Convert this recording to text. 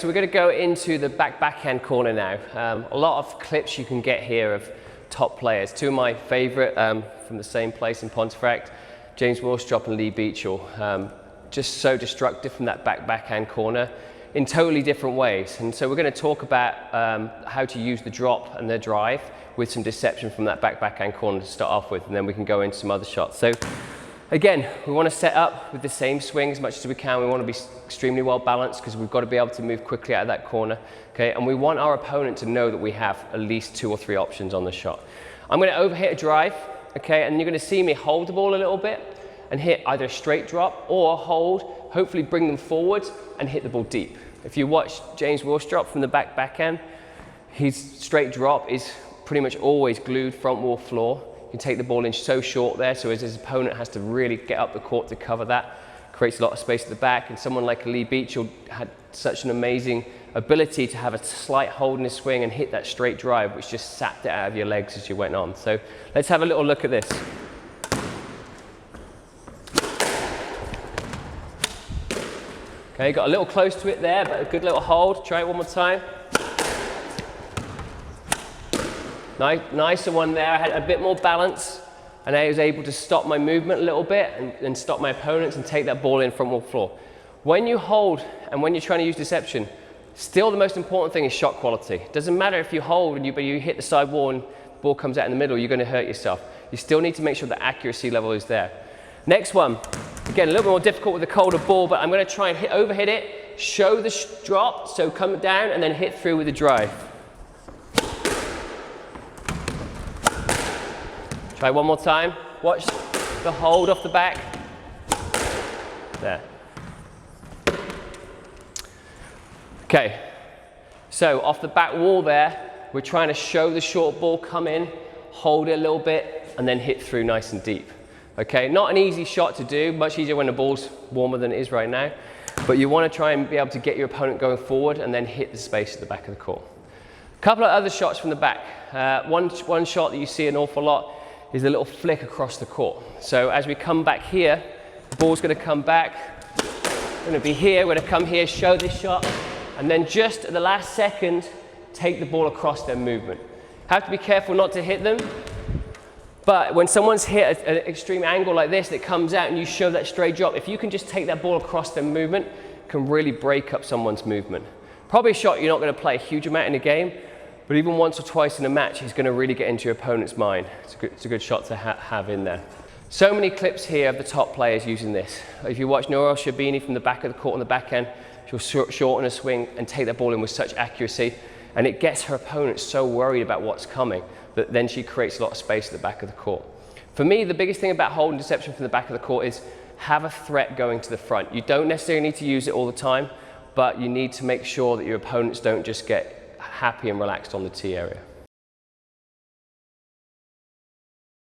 So we're going to go into the backhand corner now. A lot of clips you can get here of top players. Two of my favourite from the same place in Pontefract, James Willstrop and Lee Beechell. Just so destructive from that backhand corner in totally different ways. And so we're going to talk about how to use the drop and the drive with some deception from that backhand corner to start off with, and then we can go into some other shots. So again, we want to set up with the same swing as much as we can. We want to be extremely well balanced because we've got to be able to move quickly out of that corner. Okay, and we want our opponent to know that we have at least 2 or 3 options on the shot. I'm going to overhit a drive, okay, and you're going to see me hold the ball a little bit and hit either a straight drop or hold, hopefully bring them forwards and hit the ball deep. If you watch James Willstrop from the backhand, his straight drop is pretty much always glued front wall floor. You can take the ball in so short there, so his opponent has to really get up the court to cover that. Creates a lot of space at the back, and someone like Lee Beechell had such an amazing ability to have a slight hold in his swing and hit that straight drive, which just sapped it out of your legs as you went on. So let's have a little look at this. Okay, got a little close to it there, but a good little hold. Try it one more time. Nicer one there. I had a bit more balance, and I was able to stop my movement a little bit and stop my opponents and take that ball in front wall floor. When you hold and when you're trying to use deception, still the most important thing is shot quality. It doesn't matter if you hold and you hit the side wall and the ball comes out in the middle, you're going to hurt yourself. You still need to make sure the accuracy level is there. Next one, again, a little bit more difficult with a colder ball, but I'm going to try and overhit it, show the drop, so come down and then hit through with the drive. Try one more time. Watch the hold off the back. There. Okay, so off the back wall there, we're trying to show the short ball come in, hold it a little bit, and then hit through nice and deep. Okay, not an easy shot to do, much easier when the ball's warmer than it is right now, but you want to try and be able to get your opponent going forward and then hit the space at the back of the court. A couple of other shots from the back. One shot that you see an awful lot is a little flick across the court. So as we come back here, the ball's going to come back, going to be here, we're going to come here, show this shot, and then just at the last second, take the ball across their movement. Have to be careful not to hit them, but when someone's hit an extreme angle like this that comes out and you show that straight drop, if you can just take that ball across their movement, it can really break up someone's movement. Probably a shot you're not going to play a huge amount in a game, but even once or twice in a match, he's going to really get into your opponent's mind. It's a good shot to have in there. So many clips here of the top players using this. If you watch Noura Sherbini from the back of the court on the backhand, she'll shorten a swing and take that ball in with such accuracy, and it gets her opponent so worried about what's coming that then she creates a lot of space at the back of the court. For me, the biggest thing about holding deception from the back of the court is have a threat going to the front. You don't necessarily need to use it all the time, but you need to make sure that your opponents don't just get happy and relaxed on the tee area.